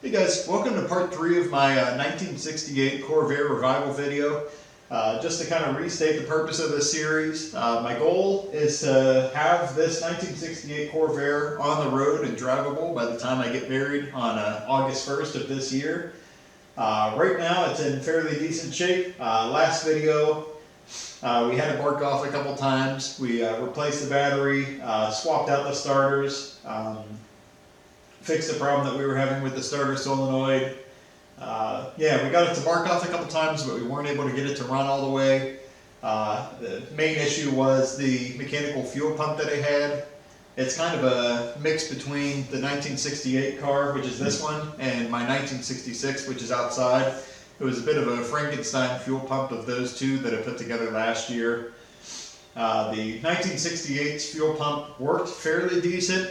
Hey guys, welcome to part 3 of my 1968 Corvair revival video. Just to kind of restate the purpose of this series, my goal is to have this 1968 Corvair on the road and drivable by the time I get married on August 1st of this year. Right now it's in fairly decent shape. Last video we had it bark off a couple times. We replaced the battery, swapped out the starters, fixed the problem that we were having with the starter solenoid. Yeah, we got it to bark off a couple times, but we weren't able to get it to run all the way. The main issue was the mechanical fuel pump that I had. It's kind of a mix between the 1968 car, which is this one, and my 1966, which is outside. It was a bit of a Frankenstein fuel pump of those two that I put together last year. The 1968's fuel pump worked fairly decent.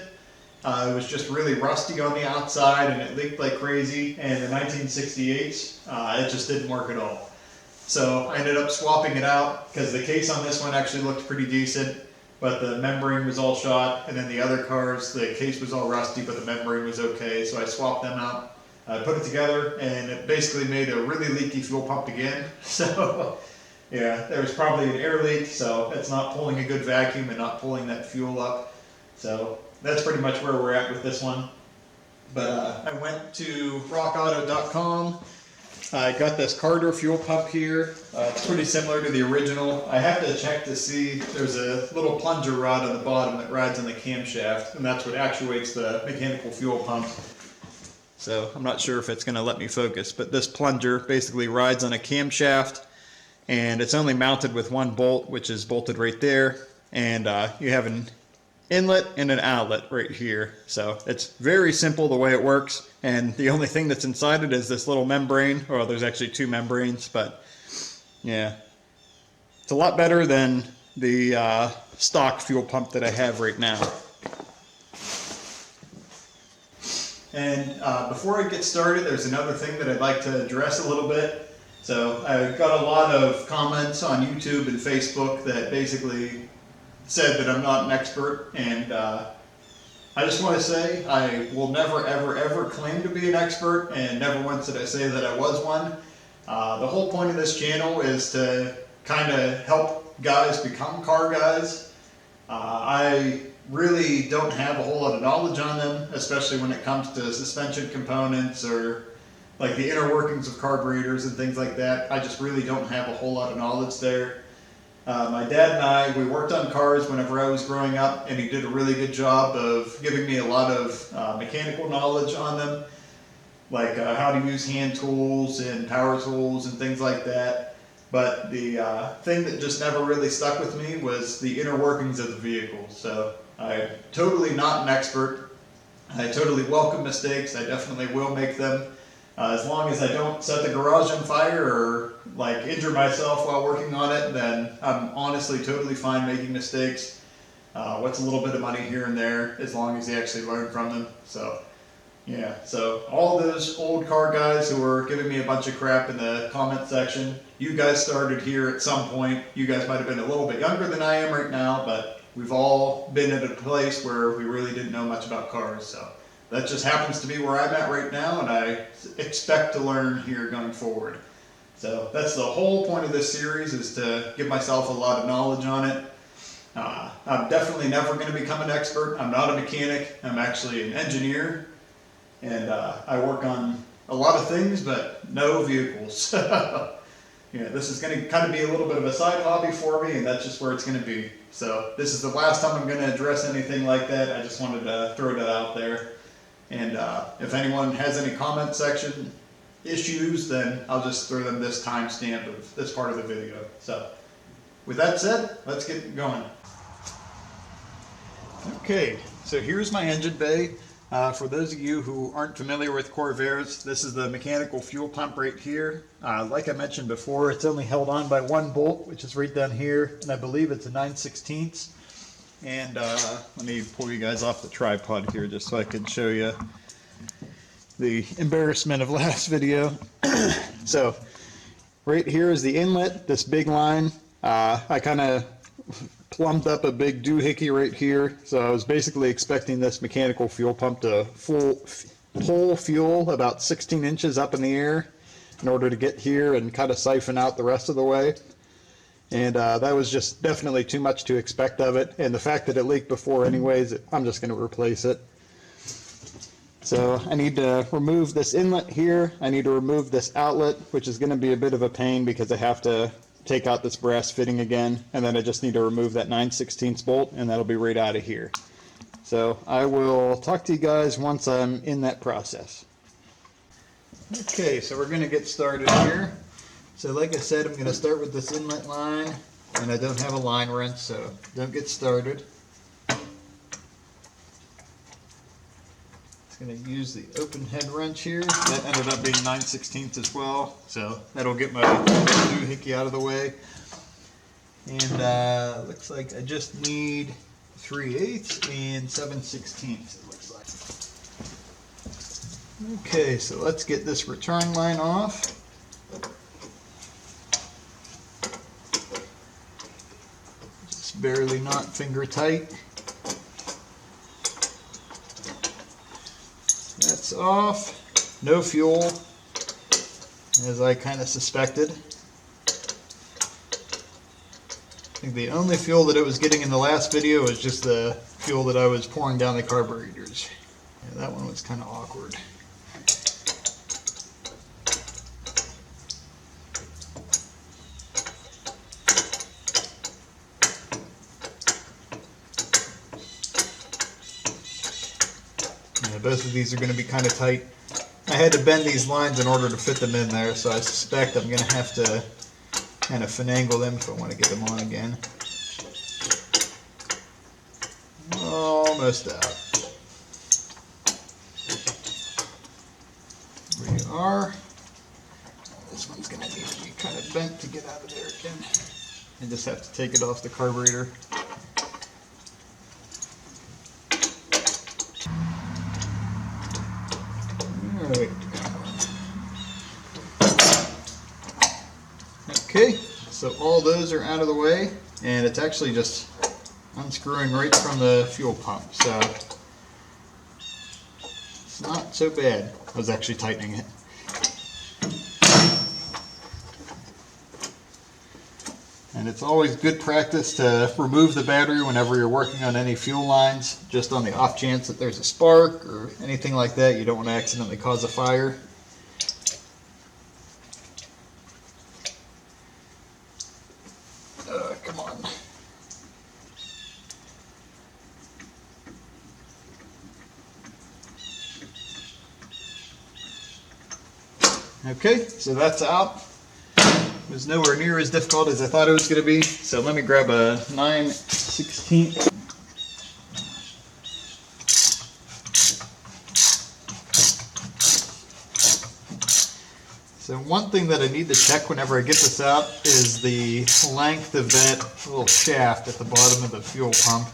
It was just really rusty on the outside and it leaked like crazy, and the 1968s, it just didn't work at all. So I ended up swapping it out because the case on this one actually looked pretty decent, but the membrane was all shot, and then the other cars, the case was all rusty, but the membrane was okay, so I swapped them out. I put it together, and it basically made a really leaky fuel pump again. So yeah, there was probably an air leak, so it's not pulling a good vacuum and not pulling that fuel up. So that's pretty much where we're at with this one. But I went to rockauto.com. I got this Carter fuel pump here. It's pretty similar to the original. I have to check to see, there's a little plunger rod on the bottom that rides on the camshaft, and that's what actuates the mechanical fuel pump. So I'm not sure if it's going to let me focus, but this plunger basically rides on a camshaft, and it's only mounted with one bolt, which is bolted right there, and you have an inlet and an outlet right here. So it's very simple the way it works, and the only thing that's inside it is this little membrane. Well, there's actually two membranes, but yeah, it's a lot better than the stock fuel pump that I have right now. And before I get started, there's another thing that I'd like to address a little bit. So I got a lot of comments on YouTube and Facebook that basically said that I'm not an expert, and I just want to say I will never ever claim to be an expert, and never once did I say that I was one. The whole point of this channel is to kind of help guys become car guys. I really don't have a whole lot of knowledge on them, especially when it comes to suspension components or like the inner workings of carburetors and things like that. I just really don't have a whole lot of knowledge there. My dad and I, we worked on cars whenever I was growing up, and he did a really good job of giving me a lot of mechanical knowledge on them, like how to use hand tools and power tools and things like that. But the thing that just never really stuck with me was the inner workings of the vehicle. So I'm totally not an expert. I totally welcome mistakes. I definitely will make them. As long as I don't set the garage on fire or like injure myself while working on it, then I'm honestly totally fine making mistakes. What's a little bit of money here and there, as long as you actually learn from them. So yeah, so all those old car guys who were giving me a bunch of crap in the comment section, you guys started here at some point. You guys might have been a little bit younger than I am right now, but we've all been at a place where we really didn't know much about cars. So that just happens to be where I'm at right now, and I expect to learn here going forward. So that's the whole point of this series, is to give myself a lot of knowledge on it. I'm definitely never going to become an expert. I'm not a mechanic. I'm actually an engineer, and I work on a lot of things, but no vehicles. Yeah, this is going to kind of be a little bit of a side hobby for me, and that's just where it's going to be. So this is the last time I'm going to address anything like that. I just wanted to throw that out there. And if anyone has any comment section issues, then I'll just throw them this timestamp of this part of the video. So with that said, let's get going. Okay, so here's my engine bay. For those of you who aren't familiar with Corvairs, this is the mechanical fuel pump right here. Like I mentioned before, it's only held on by one bolt, which is right down here, and I believe it's a 9/16. And let me pull you guys off the tripod here just so I can show you the embarrassment of last video. So right here is the inlet, this big line. I kind of plumbed up a big doohickey right here, so I was basically expecting this mechanical fuel pump to pull fuel about 16 inches up in the air in order to get here and kind of siphon out the rest of the way. And that was just definitely too much to expect of it. And the fact that it leaked before anyways, I'm just going to replace it. So I need to remove this inlet here. I need to remove this outlet, which is going to be a bit of a pain because I have to take out this brass fitting again. And then I just need to remove that 9/16 bolt, and that'll be right out of here. So I will talk to you guys once I'm in that process. Okay, so we're going to get started here. So like I said, I'm going to start with this inlet line, and I don't have a line wrench, so don't get started. Just going to use the open head wrench here. That ended up being 9/16 as well, so that'll get my doohickey out of the way. And looks like I just need 3/8 and 7/16, it looks like. Okay, so let's get this return line off. Just barely not finger tight. That's off. No fuel, as I kind of suspected. I think the only fuel that it was getting in the last video was just the fuel that I was pouring down the carburetors. Yeah, that one was kind of awkward. Yeah, both of these are going to be kind of tight. I had to bend these lines in order to fit them in there, so I suspect I'm going to have to kind of finagle them if I want to get them on again. Almost out. Here we are. This one's going to need to be kind of bent to get out of there again. I just have to take it off the carburetor. Alright. Okay, so all those are out of the way, and it's actually just unscrewing right from the fuel pump, so it's not so bad. I was actually tightening it. And it's always good practice to remove the battery whenever you're working on any fuel lines, just on the off chance that there's a spark or anything like that. You don't want to accidentally cause a fire. Come on. Okay, so that's out. It was nowhere near as difficult as I thought it was going to be. So let me grab a 9/16. So one thing that I need to check whenever I get this out is the length of that little shaft at the bottom of the fuel pump.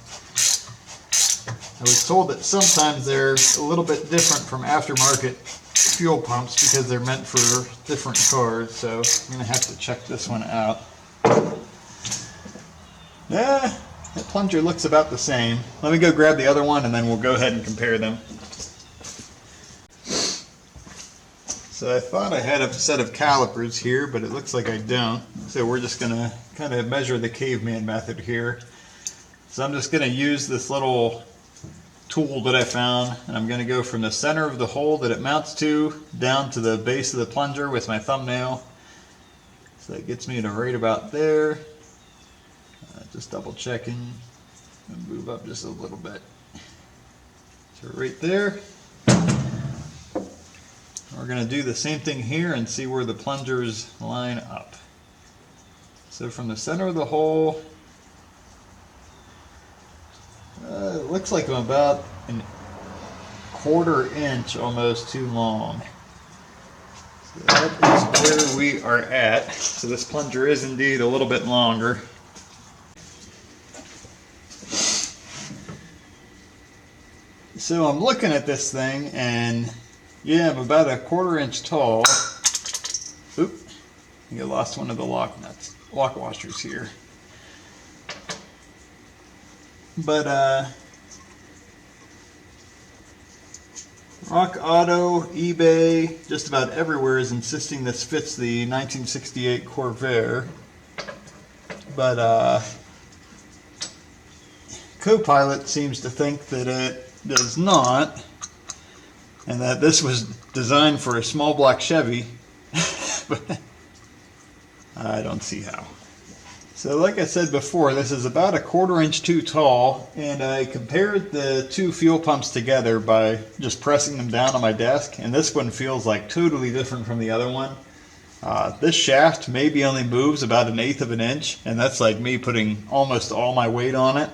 I was told that sometimes they're a little bit different from aftermarket fuel pumps because they're meant for different cars, so I'm going to have to check this one out. Yeah, that plunger looks about the same. Let me go grab the other one and then we'll go ahead and compare them. So I thought I had a set of calipers here, but it looks like I don't. So we're just going to kind of measure the caveman method here. So I'm just going to use this little tool that I found, and I'm going to go from the center of the hole that it mounts to down to the base of the plunger with my thumbnail. So that gets me to right about there. Just double checking and move up just a little bit. So right there. We're going to do the same thing here and see where the plungers line up. So from the center of the hole, it looks like I'm about a 1/4 inch almost too long. So that is where we are at. So this plunger is indeed a little bit longer. So I'm looking at this thing and yeah, I'm about a 1/4 inch tall. Oop, I think I lost one of the lock nuts, lock washers here. But Rock Auto, eBay, just about everywhere is insisting this fits the 1968 Corvair. But Copilot seems to think that it does not, and that this was designed for a small block Chevy. But I don't see how. So like I said before, this is about 1/4 inch too tall, and I compared the two fuel pumps together by just pressing them down on my desk, and this one feels like totally different from the other one. This shaft maybe only moves about 1/8 of an inch, and that's like me putting almost all my weight on it.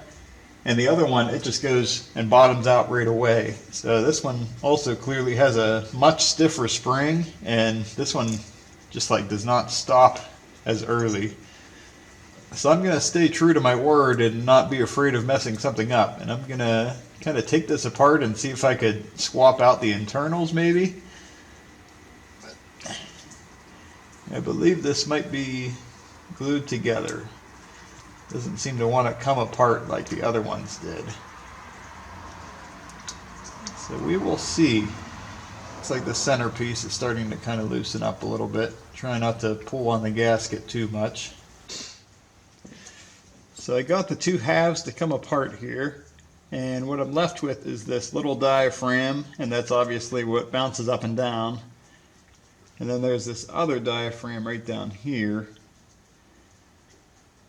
And the other one, it just goes and bottoms out right away. So this one also clearly has a much stiffer spring, and this one just like does not stop as early. So I'm going to stay true to my word and not be afraid of messing something up. And I'm going to kind of take this apart and see if I could swap out the internals maybe. I believe this might be glued together. Doesn't seem to want to come apart like the other ones did. So we will see. Looks like the centerpiece is starting to kind of loosen up a little bit. Try not to pull on the gasket too much. So I got the two halves to come apart here, and what I'm left with is this little diaphragm, and that's obviously what bounces up and down. And then there's this other diaphragm right down here.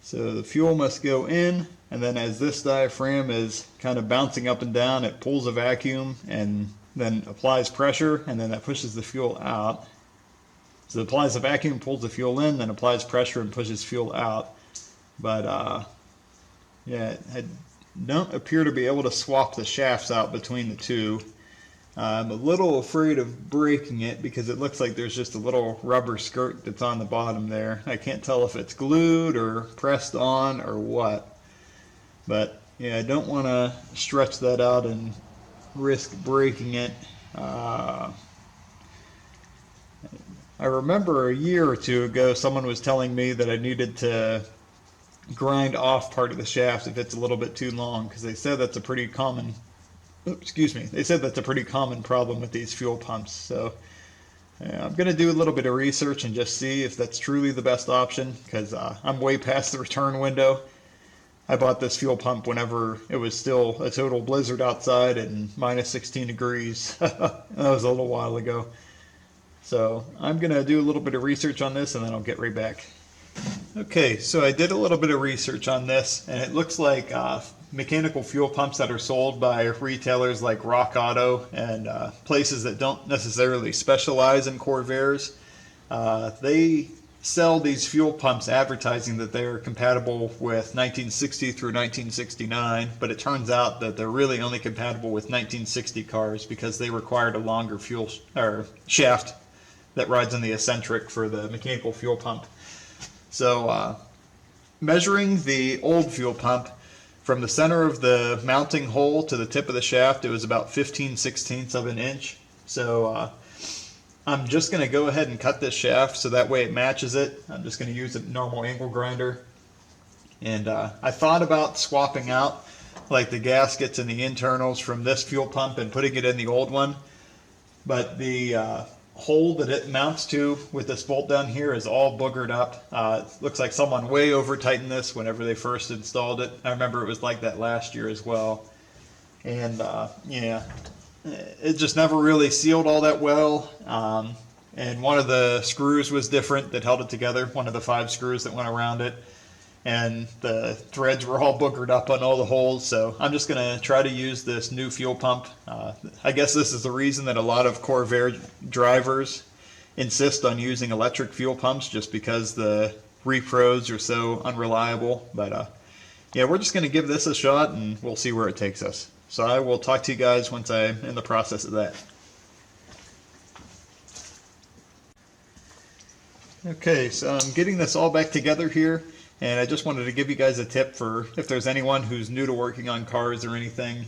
So the fuel must go in, and then as this diaphragm is kind of bouncing up and down, it pulls a vacuum and then applies pressure, and then that pushes the fuel out. So it applies a vacuum, pulls the fuel in, then applies pressure and pushes fuel out. But yeah, I don't appear to be able to swap the shafts out between the two. I'm a little afraid of breaking it because it looks like there's just a little rubber skirt that's on the bottom there. I can't tell if it's glued or pressed on or what. But yeah, I don't want to stretch that out and risk breaking it. I remember a year or two ago someone was telling me that I needed to grind off part of the shaft if it's a little bit too long, because they said that's a pretty common they said that's a pretty common problem with these fuel pumps. So I'm going to do a little bit of research and just see if that's truly the best option, because I'm way past the return window. I bought this fuel pump whenever it was still a total blizzard outside and minus 16 degrees. That was a little while ago. So I'm going to do a little bit of research on this and then I'll get right back. Okay, so I did a little bit of research on this, and it looks like mechanical fuel pumps that are sold by retailers like Rock Auto and places that don't necessarily specialize in Corvairs, they sell these fuel pumps advertising that they are compatible with 1960 through 1969, but it turns out that they're really only compatible with 1960 cars because they required a longer fuel shaft that rides on the eccentric for the mechanical fuel pump. So measuring the old fuel pump from the center of the mounting hole to the tip of the shaft, it was about 15/16 of an inch. So I'm just going to go ahead and cut this shaft so that way it matches it. I'm just going to use a normal angle grinder. And I thought about swapping out like the gaskets and the internals from this fuel pump and putting it in the old one. But the hole that it mounts to with this bolt down here is all boogered up. It looks like someone way over tightened this whenever they first installed it. I remember it was like that last year as well. And yeah, it just never really sealed all that well. And one of the screws was different that held it together, one of the 5 screws that went around it. And the threads were all boogered up on all the holes, so I'm just going to try to use this new fuel pump. I guess this is the reason that a lot of Corvair drivers insist on using electric fuel pumps, just because the repros are so unreliable. But yeah, we're just going to give this a shot and we'll see where it takes us. So I will talk to you guys once I'm in the process of that. Okay, so I'm getting this all back together here. And I just wanted to give you guys a tip for if there's anyone who's new to working on cars or anything.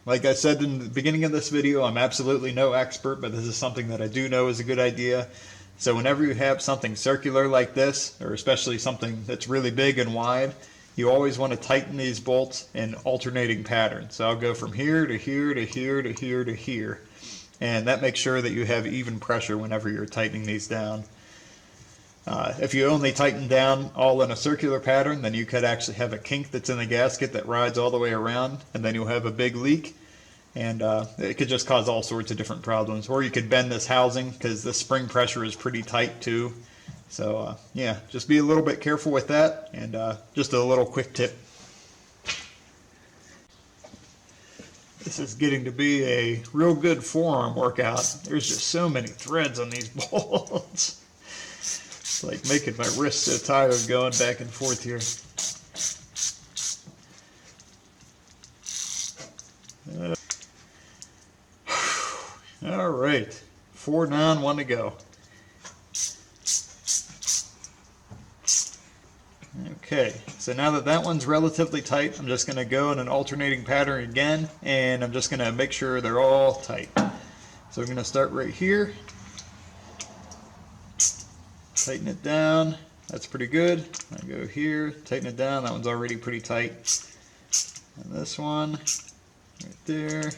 Like I said in the beginning of this video, I'm absolutely no expert, but this is something that I do know is a good idea. So whenever you have something circular like this, or especially something that's really big and wide, you always want to tighten these bolts in alternating patterns. So I'll go from here to here to here to here to here. and that makes sure that you have even pressure whenever you're tightening these down. If you only tighten down all in a circular pattern, then you could actually have a kink that's in the gasket that rides all the way around, and then you'll have a big leak, and it could just cause all sorts of different problems. Or you could bend this housing because the spring pressure is pretty tight too. So yeah, just be a little bit careful with that, and just a little quick tip. This is getting to be a real good forearm workout. There's just so many threads on these bolts. It's like making my wrist so tired going back and forth here. All right, 4 down, 1 to go. Okay, so now that that one's relatively tight, I'm just going to go in an alternating pattern again, and I'm just going to make sure they're all tight. So I'm going to start right here. Tighten it down. That's pretty good. I go here, tighten it down. That one's already pretty tight. And this one, right there.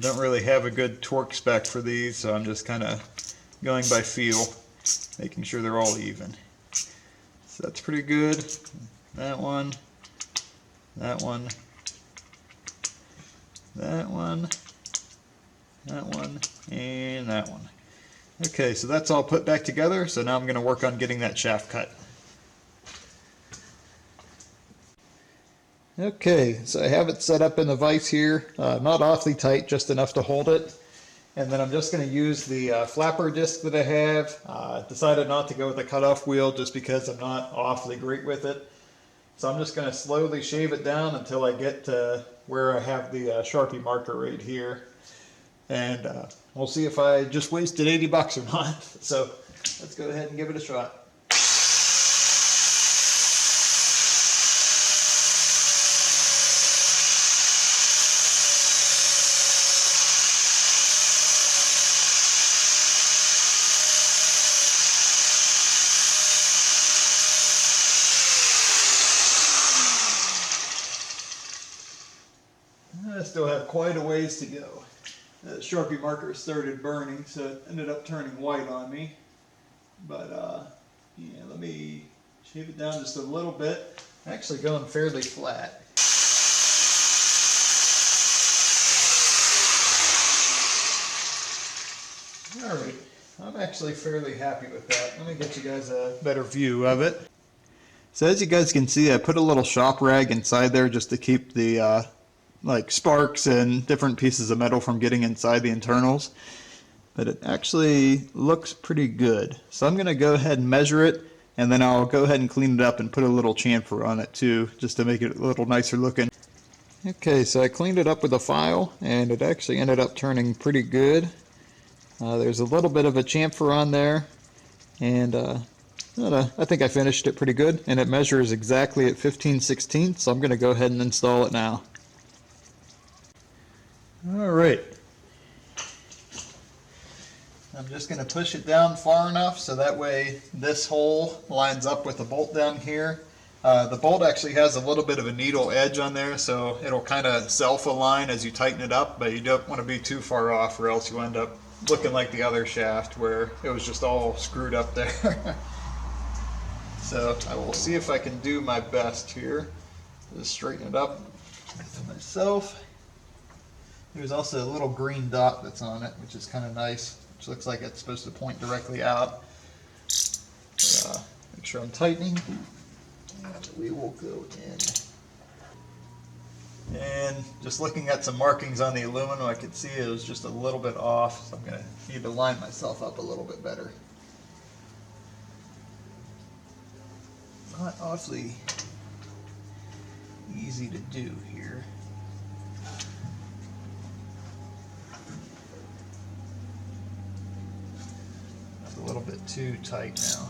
Don't really have a good torque spec for these, so I'm just kind of going by feel, making sure they're all even. So that's pretty good. That one, that one, that one, that one, and that one. Okay, so that's all put back together, so now I'm going to work on getting that shaft cut. Okay, so I have it set up in the vise here, not awfully tight, just enough to hold it. And then I'm just going to use the flapper disc that I have. Decided not to go with the cutoff wheel just because I'm not awfully great with it. So I'm just going to slowly shave it down until I get to where I have the Sharpie marker right here. And we'll see if I just wasted $80 or not. So let's go ahead and give it a shot. I still have quite a ways to go. The Sharpie marker started burning, so it ended up turning white on me. But yeah, let me shave it down just a little bit. Actually going fairly flat. Alright, I'm actually fairly happy with that. Let me get you guys a better view of it. So as you guys can see, I put a little shop rag inside there just to keep the like sparks and different pieces of metal from getting inside the internals. But it actually looks pretty good. So I'm going to go ahead and measure it, and then I'll go ahead and clean it up and put a little chamfer on it too, just to make it a little nicer looking. Okay, so I cleaned it up with a file, and it actually ended up turning pretty good. There's a little bit of a chamfer on there, and I think I finished it pretty good, and it measures exactly at 15/16, so I'm going to go ahead and install it now. Alright, I'm just going to push it down far enough so that way this hole lines up with the bolt down here. The bolt actually has a little bit of a needle edge on there, so it'll kind of self-align as you tighten it up, but you don't want to be too far off or else you end up looking like the other shaft where it was just all screwed up there. So I will see if I can do my best here. Just straighten it up for myself. There's also a little green dot that's on it, which is kind of nice, which looks like it's supposed to point directly out. But, make sure I'm tightening. And we will go in. And just looking at some markings on the aluminum, I could see it was just a little bit off, so I'm going to need to line myself up a little bit better. Not awfully easy to do here. It's a little bit too tight now.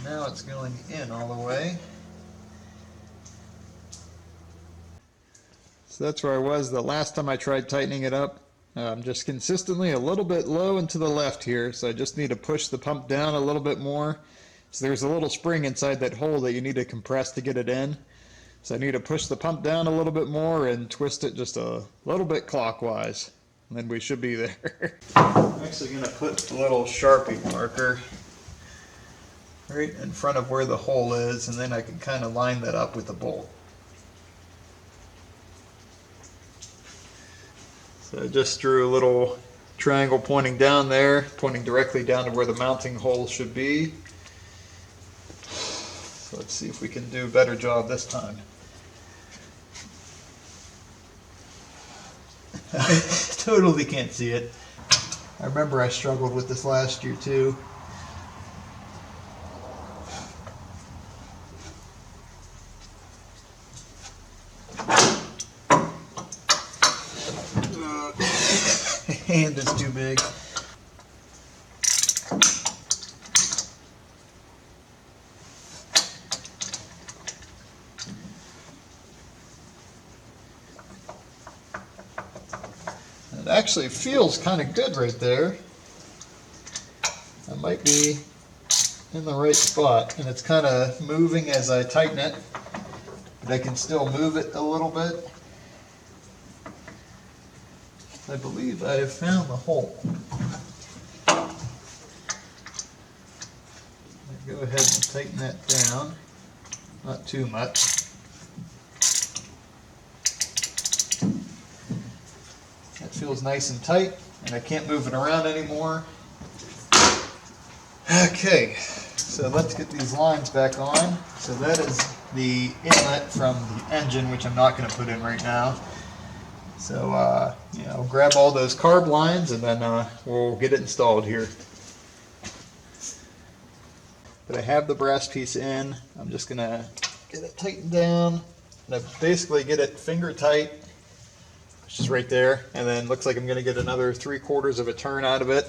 Now it's going in all the way. So that's where I was the last time I tried tightening it up. I'm just consistently a little bit low and to the left here, so I just need to push the pump down a little bit more, So there's a little spring inside that hole that you need to compress to get it in. So I need to push the pump down a little bit more and twist it just a little bit clockwise. And then we should be there. I'm actually going to put a little Sharpie marker right in front of where the hole is, and then I can kind of line that up with the bolt. So I just drew a little triangle pointing down there, pointing directly down to where the mounting hole should be. So let's see if we can do a better job this time. I totally can't see it. I remember I struggled with this last year too. Hand is too big. It actually feels kind of good right there. I might be in the right spot, and it's kind of moving as I tighten it, but I can still move it a little bit. I believe I have found the hole. Go ahead and tighten that down, not too much. That feels nice and tight, and I can't move it around anymore. Okay, so let's get these lines back on. So that is the inlet from the engine, which I'm not going to put in right now. So I'll grab all those carb lines and then we'll get it installed here. But I have the brass piece in. I'm just going to get it tightened down. And I basically get it finger tight, which is right there. And then looks like I'm going to get another 3/4 of a turn out of it.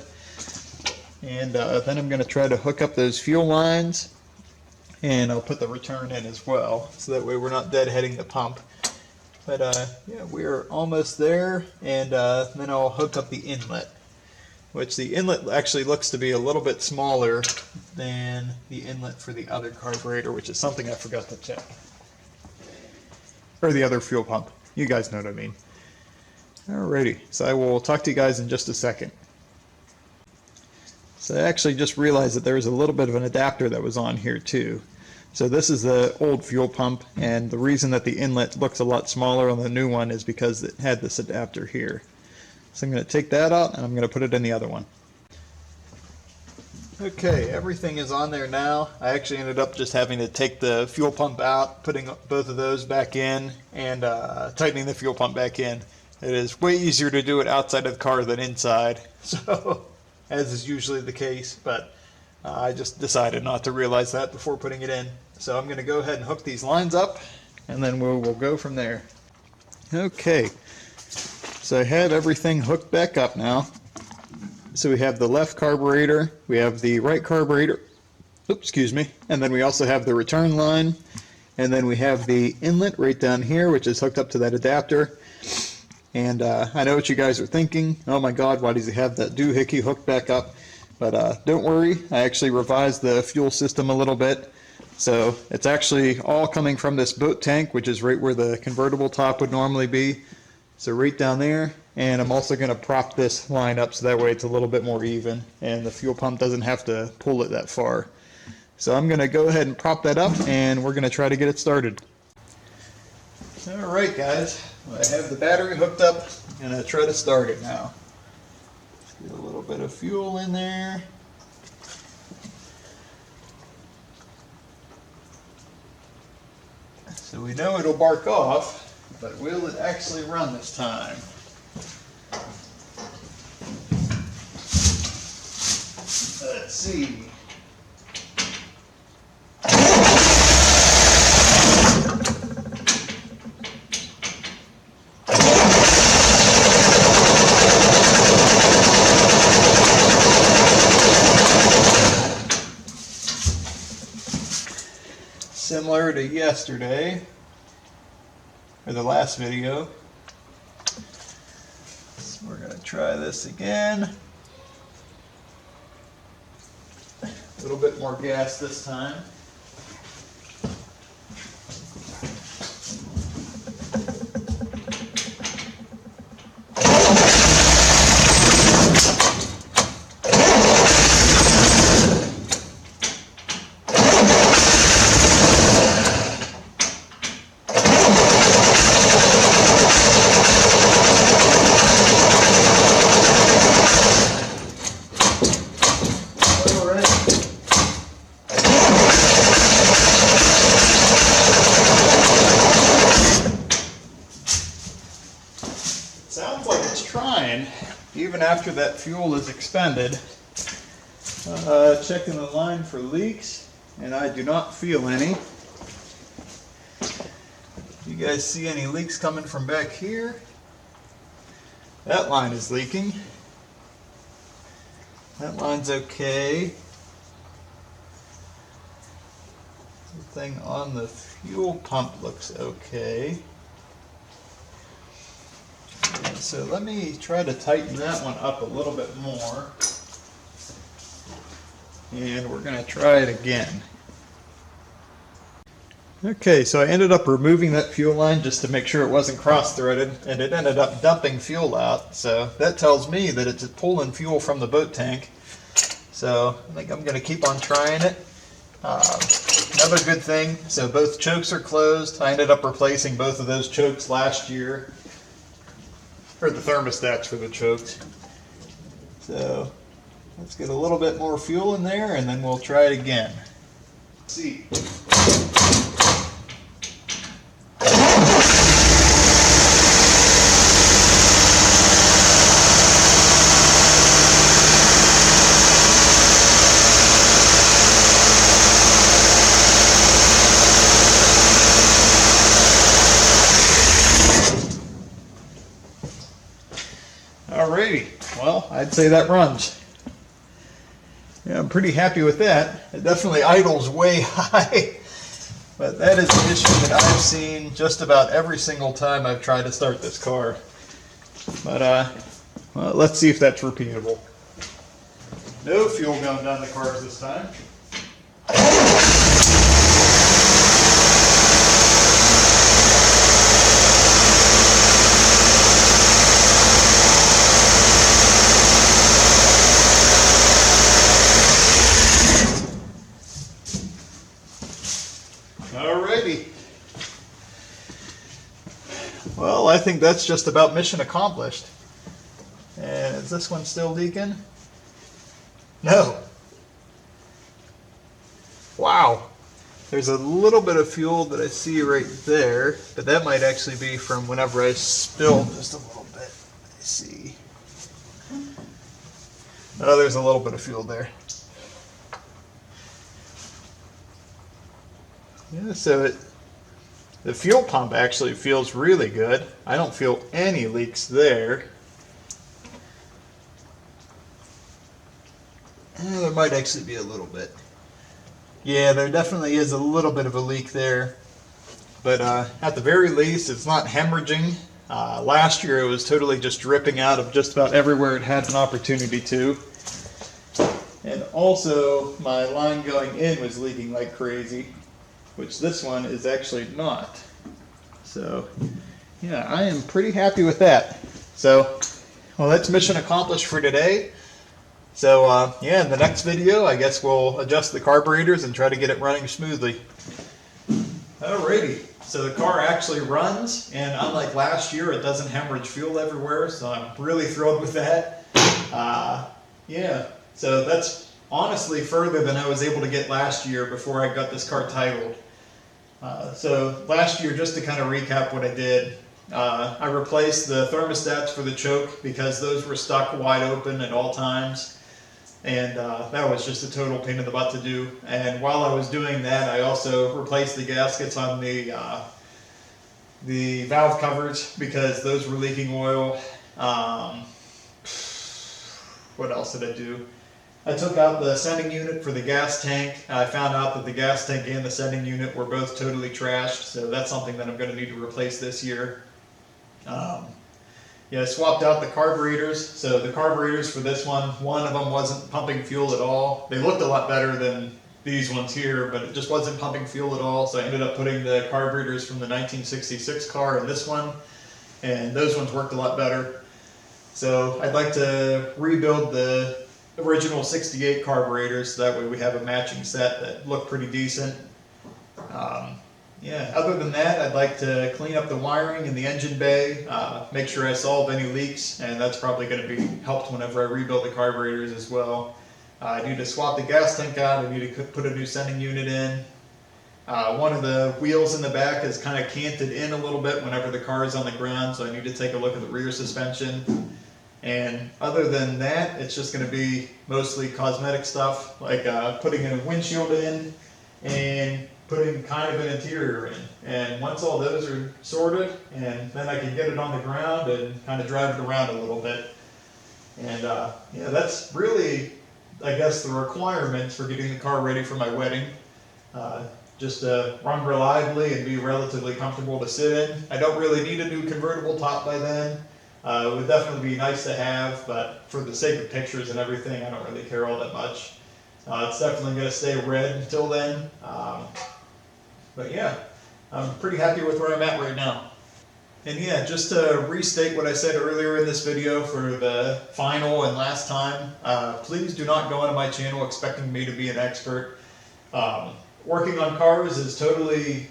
And then I'm going to try to hook up those fuel lines. And I'll put the return in as well. So that way we're not deadheading the pump. But yeah, we're almost there, and then I'll hook up the inlet, which the inlet actually looks to be a little bit smaller than the inlet for the other carburetor, which is something I forgot to check. Or the other fuel pump. You guys know what I mean. Alrighty, so I will talk to you guys in just a second. So I actually just realized that there was a little bit of an adapter that was on here too. So this is the old fuel pump, and the reason that the inlet looks a lot smaller on the new one is because it had this adapter here. So I'm going to take that out and I'm going to put it in the other one. Okay, everything is on there now. I actually ended up just having to take the fuel pump out, putting both of those back in, and tightening the fuel pump back in. It is way easier to do it outside of the car than inside, so as is usually the case, but I just decided not to realize that before putting it in. So I'm going to go ahead and hook these lines up, and then we'll go from there. Okay, so I have everything hooked back up now. So we have the left carburetor, we have the right carburetor, oops, excuse me, and then we also have the return line, and then we have the inlet right down here, which is hooked up to that adapter. And I know what you guys are thinking, oh my god, why does he have that doohickey hooked back up? But don't worry, I actually revised the fuel system a little bit. So it's actually all coming from this boat tank, which is right where the convertible top would normally be. So right down there. And I'm also going to prop this line up so that way it's a little bit more even and the fuel pump doesn't have to pull it that far. So I'm going to go ahead and prop that up and we're going to try to get it started. Alright guys, I have the battery hooked up and I'll try to start it now. Get a little bit of fuel in there. So we know it'll bark off, but will it actually run this time? Let's see. Similar to yesterday, or the last video. So we're going to try this again. little bit more gas this time. Sounds like it's trying, even after that fuel is expended. Checking the line for leaks, and I do not feel any. You guys see any leaks coming from back here? That line is leaking. That line's okay. The thing on the fuel pump looks okay. So let me try to tighten that one up a little bit more. And we're going to try it again. Okay, so I ended up removing that fuel line just to make sure it wasn't cross-threaded, and it ended up dumping fuel out. So that tells me that it's pulling fuel from the boat tank. So I think I'm going to keep on trying it. Another good thing, so both chokes are closed. I ended up replacing both of those chokes last year. Or the thermostats for the chokes. So let's get a little bit more fuel in there and then we'll try it again. Let's see. Alrighty, well, I'd say that runs. Yeah, I'm pretty happy with that. It definitely idles way high, but that is an issue that I've seen just about every single time I've tried to start this car. But, well, let's see if that's repeatable. No fuel going down the cars this time. Alrighty. Well, I think that's just about mission accomplished. And is this one still leaking? No. Wow. There's a little bit of fuel that I see right there, but that might actually be from whenever I spilled just a little bit. Let's see. Oh, there's a little bit of fuel there. Yeah, so the fuel pump actually feels really good. I don't feel any leaks there. There might actually be a little bit. Yeah, there definitely is a little bit of a leak there. But at the very least, it's not hemorrhaging. Last year it was totally just dripping out of just about everywhere it had an opportunity to. And also, my line going in was leaking like crazy, which this one is actually not. So, yeah, I am pretty happy with that. So, well, that's mission accomplished for today. So, yeah, in the next video, I guess we'll adjust the carburetors and try to get it running smoothly. Alrighty, so the car actually runs, and unlike last year, it doesn't hemorrhage fuel everywhere, so I'm really thrilled with that. Yeah, so that's honestly further than I was able to get last year before I got this car titled. So last year, just to kind of recap what I did, I replaced the thermostats for the choke because those were stuck wide open at all times. And that was just a total pain in the butt to do. And while I was doing that, I also replaced the gaskets on the valve covers because those were leaking oil. What else did I do? I took out the sending unit for the gas tank. I found out that the gas tank and the sending unit were both totally trashed, so that's something that I'm going to need to replace this year. Yeah, I swapped out the carburetors. So the carburetors for this one of them wasn't pumping fuel at all. They looked a lot better than these ones here, but it just wasn't pumping fuel at all. So I ended up putting the carburetors from the 1966 car in this one, and those ones worked a lot better. So I'd like to rebuild the original 68 carburetors, so that way we have a matching set that look pretty decent. Yeah, other than that, I'd like to clean up the wiring in the engine bay, make sure I solve any leaks, and that's probably going to be helped whenever I rebuild the carburetors as well. I need to swap the gas tank out. I need to put a new sending unit in. One of the wheels in the back is kind of canted in a little bit whenever the car is on the ground, so I need to take a look at the rear suspension. And other than that, it's just going to be mostly cosmetic stuff, like putting a windshield in and putting kind of an interior in. And once all those are sorted, and then I can get it on the ground and kind of drive it around a little bit. And yeah, that's really, I guess, the requirements for getting the car ready for my wedding. Just to run reliably and be relatively comfortable to sit in. I don't really need a new convertible top by then. It would definitely be nice to have, but for the sake of pictures and everything, I don't really care all that much. It's definitely going to stay red until then. But yeah, I'm pretty happy with where I'm at right now. And yeah, just to restate what I said earlier in this video for the final and last time, please do not go onto my channel expecting me to be an expert. Working on cars is totally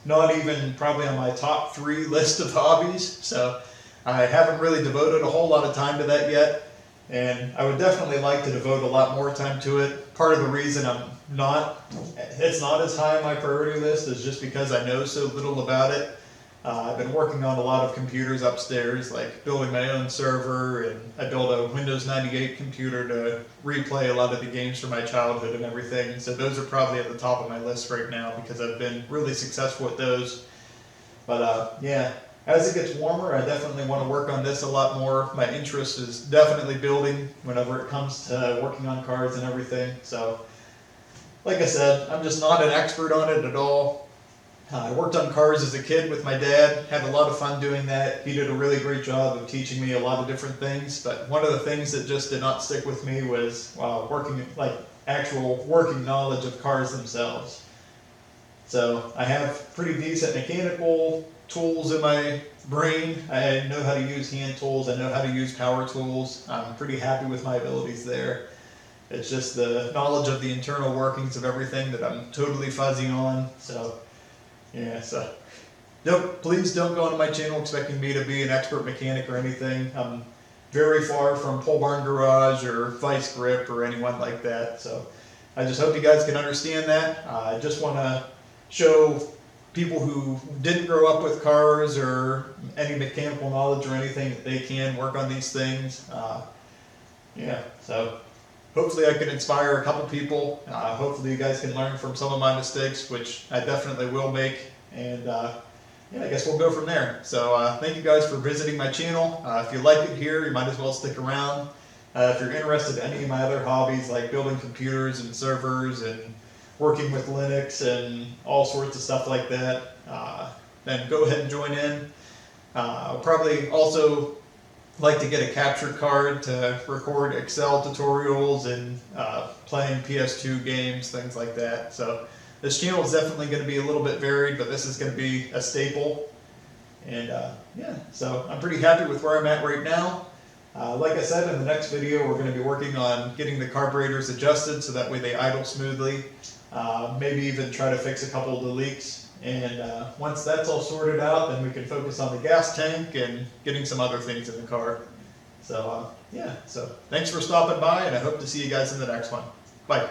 not even probably on my top 3 list of hobbies, so I haven't really devoted a whole lot of time to that yet, and I would definitely like to devote a lot more time to it. Part of the reason it's not as high on my priority list is just because I know so little about it. I've been working on a lot of computers upstairs, like building my own server, and I built a Windows 98 computer to replay a lot of the games from my childhood and everything. So those are probably at the top of my list right now because I've been really successful with those. But yeah, as it gets warmer, I definitely want to work on this a lot more. My interest is definitely building whenever it comes to working on cars and everything. So, like I said, I'm just not an expert on it at all. I worked on cars as a kid with my dad, had a lot of fun doing that. He did a really great job of teaching me a lot of different things, but one of the things that just did not stick with me was actual working knowledge of cars themselves. So I have pretty decent mechanical tools in my brain. I know how to use hand tools, I know how to use power tools. I'm pretty happy with my abilities there. It's just the knowledge of the internal workings of everything that I'm totally fuzzy on. So yeah, so please don't go onto my channel expecting me to be an expert mechanic or anything. I'm very far from Pole Barn Garage or Vice Grip or anyone like that. So I just hope you guys can understand that. I just want to show people who didn't grow up with cars or any mechanical knowledge or anything that they can work on these things. Yeah, so hopefully I can inspire a couple people. Hopefully you guys can learn from some of my mistakes, which I definitely will make. And yeah, I guess we'll go from there. So thank you guys for visiting my channel. If you like it here, you might as well stick around. If you're interested in any of my other hobbies like building computers and servers and working with Linux and all sorts of stuff like that, then go ahead and join in. I'll probably also like to get a capture card to record Excel tutorials and playing PS2 games, things like that. So this channel is definitely going to be a little bit varied, but this is going to be a staple. And yeah, so I'm pretty happy with where I'm at right now. Like I said, in the next video, we're going to be working on getting the carburetors adjusted so that way they idle smoothly. Maybe even try to fix a couple of the leaks. And once that's all sorted out, then we can focus on the gas tank and getting some other things in the car. So yeah, so thanks for stopping by, and I hope to see you guys in the next one. Bye.